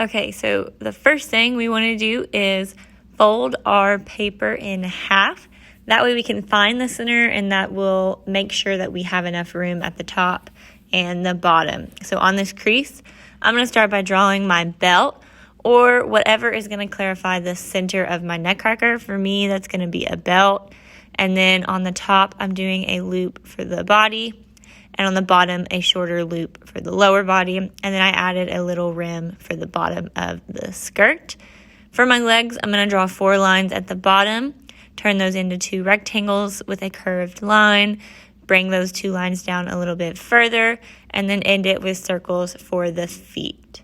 Okay, so the first thing we want to do is fold our paper in half. That way we can find the center, and that will make sure that we have enough room at the top and the bottom. So on this crease, I'm going to start by drawing my belt, or whatever is going to clarify the center of my Nutcracker. For me, that's going to be a belt. And then on the top, I'm doing a loop for the body, and on the bottom, a shorter loop for the lower body. And then I added a little rim for the bottom of the skirt. For my legs, I'm going to draw 4 lines at the bottom, turn those into 2 rectangles with a curved line, bring those 2 lines down a little bit further, and then end it with circles for the feet.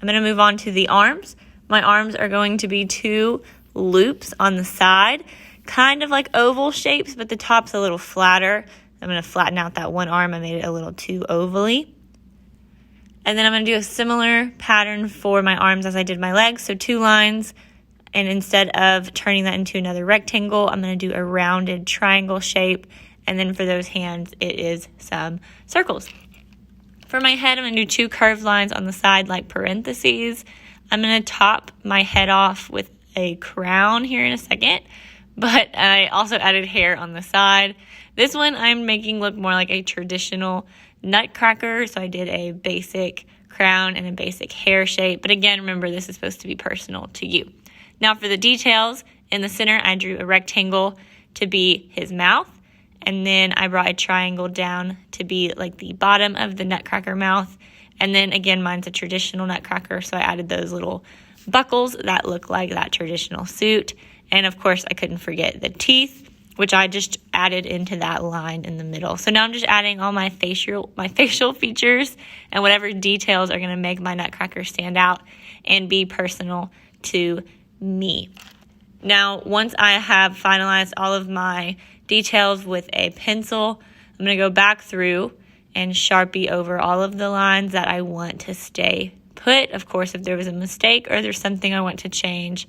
I'm going to move on to the arms. My arms are going to be 2 loops on the side, kind of like oval shapes, but the top's a little flatter. I'm going to flatten out that one arm. I made it a little too ovally. And then I'm going to do a similar pattern for my arms as I did my legs. So 2 lines, and instead of turning that into another rectangle, I'm going to do a rounded triangle shape. And then for those hands, it is some circles. For my head, I'm going to do 2 curved lines on the side like parentheses. I'm going to top my head off with a crown here in a second, but I also added hair on the side. This one I'm making look more like a traditional Nutcracker, so I did a basic crown and a basic hair shape. But again, remember, this is supposed to be personal to you. Now for the details, in the center, I drew a rectangle to be his mouth, and then I brought a triangle down to be like the bottom of the Nutcracker mouth. And then again, mine's a traditional Nutcracker, so I added those little buckles that look like that traditional suit. And of course, I couldn't forget the teeth, which I just added into that line in the middle. So now I'm just adding all my facial features and whatever details are going to make my Nutcracker stand out and be personal to me. Now, once I have finalized all of my details with a pencil, I'm going to go back through and Sharpie over all of the lines that I want to stay put. Of course, if there was a mistake or there's something I want to change,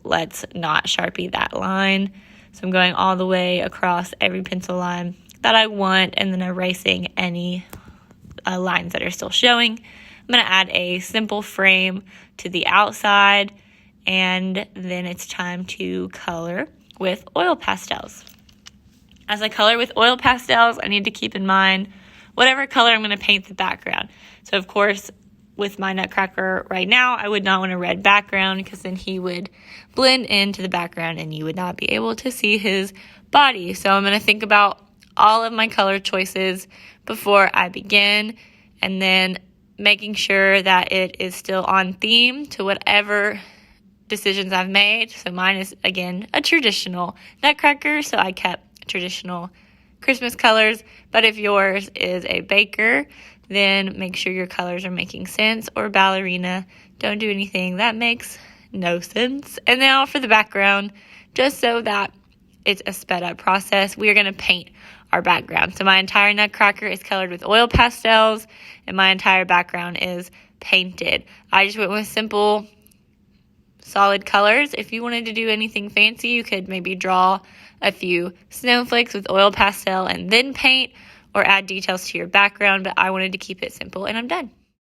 let's not Sharpie that line. So I'm going all the way across every pencil line that I want, and then erasing any lines that are still showing. I'm going to add a simple frame to the outside, and then it's time to color with oil pastels. As I color with oil pastels, I need to keep in mind whatever color I'm going to paint the background. So of course, with my Nutcracker right now, I would not want a red background, because then he would blend into the background and you would not be able to see his body. So I'm going to think about all of my color choices before I begin, and then making sure that it is still on theme to whatever decisions I've made. So mine is, again, a traditional Nutcracker, so I kept traditional Christmas colors. But if yours is a baker, then make sure your colors are making sense, or ballerina. Don't do anything that makes no sense. And now for the background, just so that it's a sped up process, we are going to paint our background. So my entire Nutcracker is colored with oil pastels, and my entire background is painted. I just went with simple, solid colors. If you wanted to do anything fancy, you could maybe draw a few snowflakes with oil pastel and then paint, or add details to your background, but I wanted to keep it simple, and I'm done.